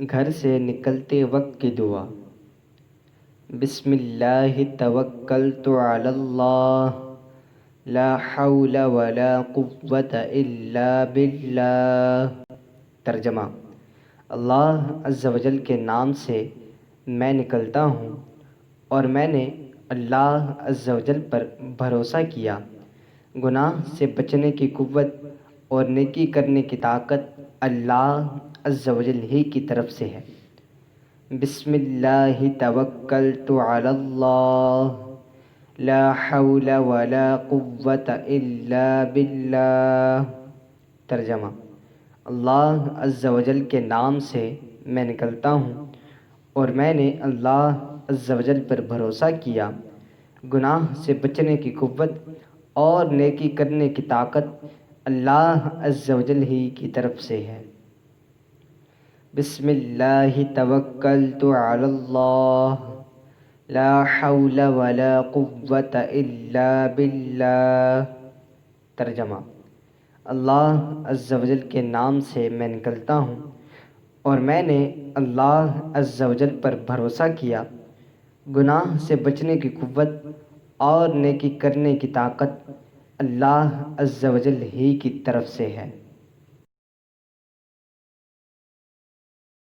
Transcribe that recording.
گھر سے نکلتے وقت کی دعا۔ بسم اللہ توکلت علی اللہ، لا حول ولا قوة الا باللہ۔ ترجمہ: اللہ عز و جل کے نام سے میں نکلتا ہوں اور میں نے اللہ عز و جل پر بھروسہ کیا۔ گناہ سے بچنے کی قوت اور نیکی کرنے کی طاقت اللہ عز و جل ہی کی طرف سے ہے۔ بسم اللہ توکلت علی اللہ، لا حول ولا قوة الا باللہ۔ ترجمہ: اللہ عز و جل کے نام سے میں نکلتا ہوں اور میں نے اللہ عز و جل پر بھروسہ کیا۔ گناہ سے بچنے کی قوت اور نیکی کرنے کی طاقت اللہ عز و جل ہی کی طرف سے ہے۔ بسم اللہ توکلت علی اللہ، لا حول ولا قوة الا باللہ۔ ترجمہ: اللہ عز و جل کے نام سے میں نکلتا ہوں اور میں نے اللہ عز و جل پر بھروسہ کیا۔ گناہ سے بچنے کی قوت اور نیکی کرنے کی طاقت اللہ عز و جل ہی کی طرف سے ہے۔